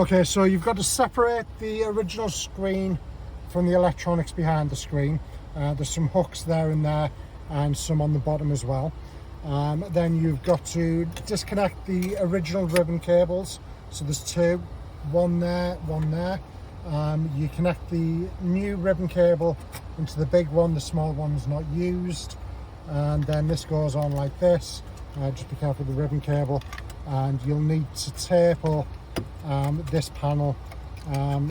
Okay, so you've got to separate the original screen from the electronics behind the screen. There's some hooks there and there, and some on the bottom as well. Then you've got to disconnect the original ribbon cables. So there's two, one there, one there. You connect the new ribbon cable into the big one, the small one's not used. And then this goes on like this. Just be careful with the ribbon cable. And you'll need to tape up this panel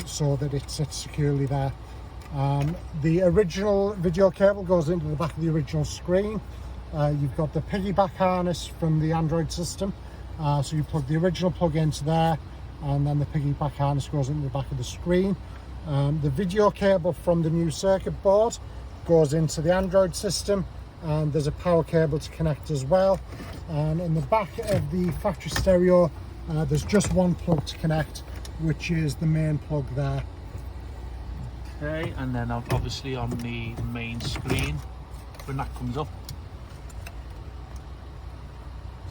so that it sits securely there. The original video cable goes into the back of the original screen. You've got the piggyback harness from the Android system, so you plug the original plug into there, and then the piggyback harness goes into the back of the screen. The video cable from the new circuit board goes into the Android system, and there's a power cable to connect as well. And in the back of the factory stereo, there's just one plug to connect, which is the main plug there. Okay, and then obviously on the main screen, when that comes up,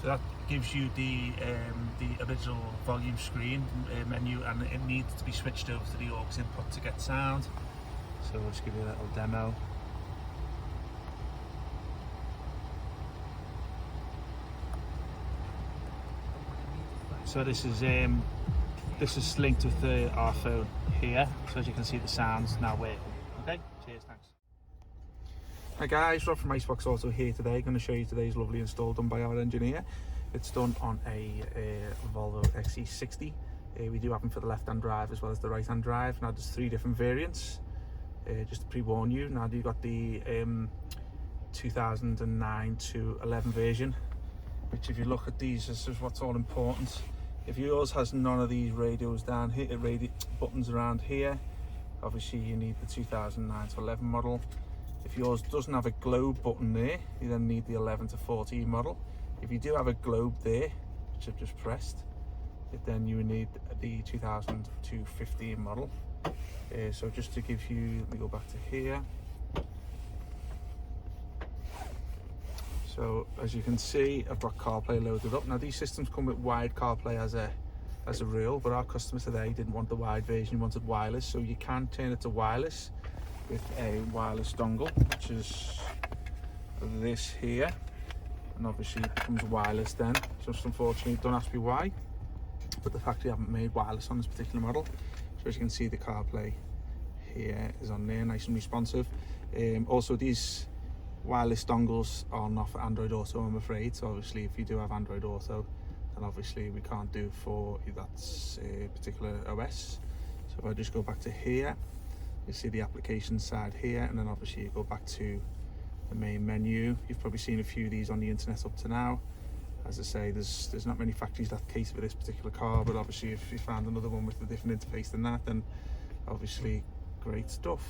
so that gives you the original volume screen menu, and it needs to be switched over to the aux input to get sound. So we'll just give you a little demo. So this is linked with our phone here, so as you can see the sound's now working. Okay, cheers, thanks. Hi guys, Rob from Iceboxauto here today. Going to show you today's lovely install done by our engineer. It's done on a Volvo XC60. We do have them for the left-hand drive as well as the right-hand drive. Now there's three different variants. Just to pre-warn you, now you've got the 2009 to 11 version, which if you look at these, this is what's all important. If yours has none of these radios down here, buttons around here, obviously you need the 2009 to 11 model. If yours doesn't have a globe button there, you then need the 11 to 14 model. If you do have a globe there, which I've just pressed, then you need the 2000 to 15 model. So just to give you, let me go back to here. So as you can see, I've got CarPlay loaded up. Now these systems come with wide CarPlay as a rule, but our customer today didn't want the wide version, he wanted wireless. So you can turn it to wireless with a wireless dongle, which is this here. And obviously it becomes wireless then. Just unfortunately, don't ask me why, but the factory haven't made wireless on this particular model. So as you can see, the CarPlay here is on there, nice and responsive. Also these wireless dongles are not for Android Auto, I'm afraid. So obviously if you do have Android Auto, then obviously we can't do for that particular OS. So if I just go back to here, you see the application side here, and then obviously you go back to the main menu. You've probably seen a few of these on the internet up to now. As I say, there's not many factories that cater for this particular car, but obviously if you found another one with a different interface than that, then obviously great stuff.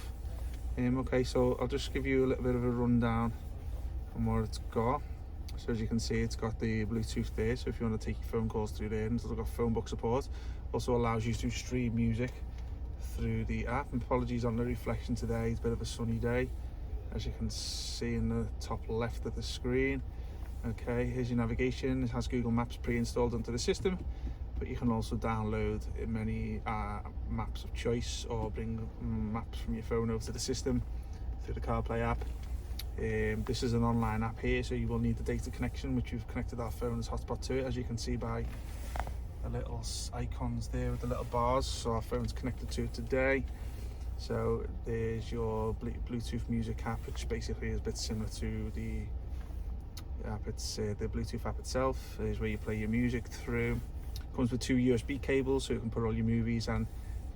Okay, so I'll just give you a little bit of a rundown on what it's got. So as you can see, it's got the Bluetooth there, so if you want to take your phone calls through there, and it's got phone book support. Also allows you to stream music through the app. And apologies on the reflection today, it's a bit of a sunny day, as you can see in the top left of the screen. Okay, here's your navigation. It has Google Maps pre-installed onto the system, but you can also download many maps of choice or bring maps from your phone over to the system through the CarPlay app. This is an online app here, so you will need the data connection, which we've connected our phone as hotspot to it, as you can see by the little icons there with the little bars. So our phone's connected to it today. So there's your Bluetooth music app, which basically is a bit similar to the app. It's the Bluetooth app itself is where you play your music through. Comes with two USB cables, so you can put all your movies and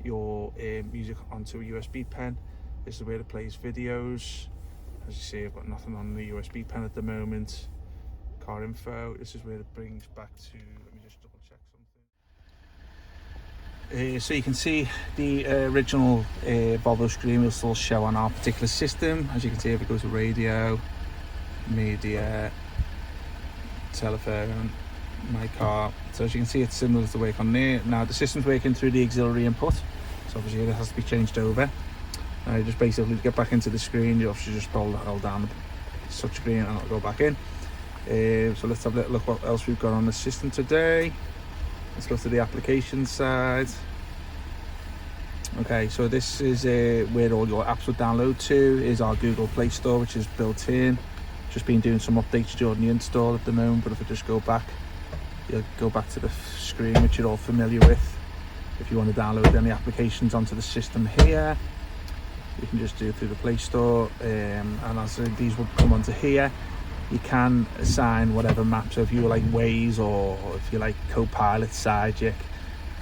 your music onto a USB pen. This is where it plays videos. As you see, I've got nothing on the USB pen at the moment. Car info, this is where it brings back to, let me just double check something. So you can see the original Volvo screen will still show on our particular system. As you can see, if it goes to radio, media, telephone, my car. So as you can see, it's similar to work on there. Now the system's working through the auxiliary input, so obviously it has to be changed over. Just basically to get back into the screen, you obviously just hold down the touch screen and it'll go back in. So let's have a little look what else we've got on the system today. Let's go to the application side. Okay, so this is where all your apps would download to, is our Google Play Store, which is built in. Just been doing some updates during the install at the moment, but if I just go back, you'll go back to the screen which you're all familiar with. If you want to download any applications onto the system here, you can just do it through the Play Store, and as these will come onto here, you can assign whatever maps. So if you like Waze, or if you like Copilot, Sidekick,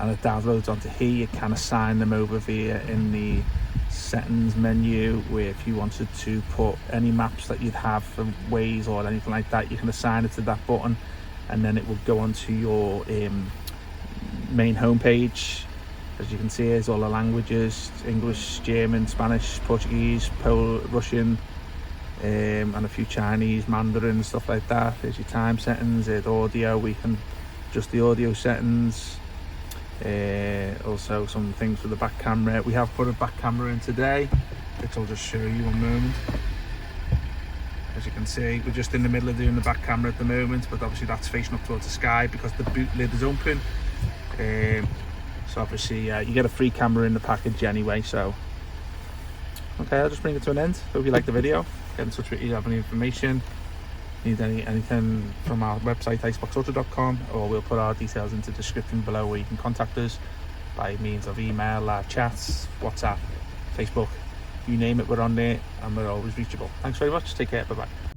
and it downloads onto here, you can assign them over via in the settings menu, where if you wanted to put any maps that you'd have for Waze or anything like that, you can assign it to that button, and then it will go onto your main homepage. As you can see, here's all the languages: English, German, Spanish, Portuguese, Russian, and a few Chinese, Mandarin, stuff like that. There's your time settings. There's audio, we can adjust the audio settings. Also some things for the back camera. We have put a back camera in today, which I'll just show you one moment. As you can see, we're just in the middle of doing the back camera at the moment, but obviously that's facing up towards the sky because the boot lid is open. So obviously you get a free camera in the package anyway. So okay, I'll just bring it to an end. Hope you liked the video. Get in touch with you, have any information, need anything from our website iceboxauto.com, or we'll put our details into the description below, where you can contact us by means of email, live chats, WhatsApp, Facebook, you name it, we're on there and we're always reachable. Thanks very much, take care, bye bye.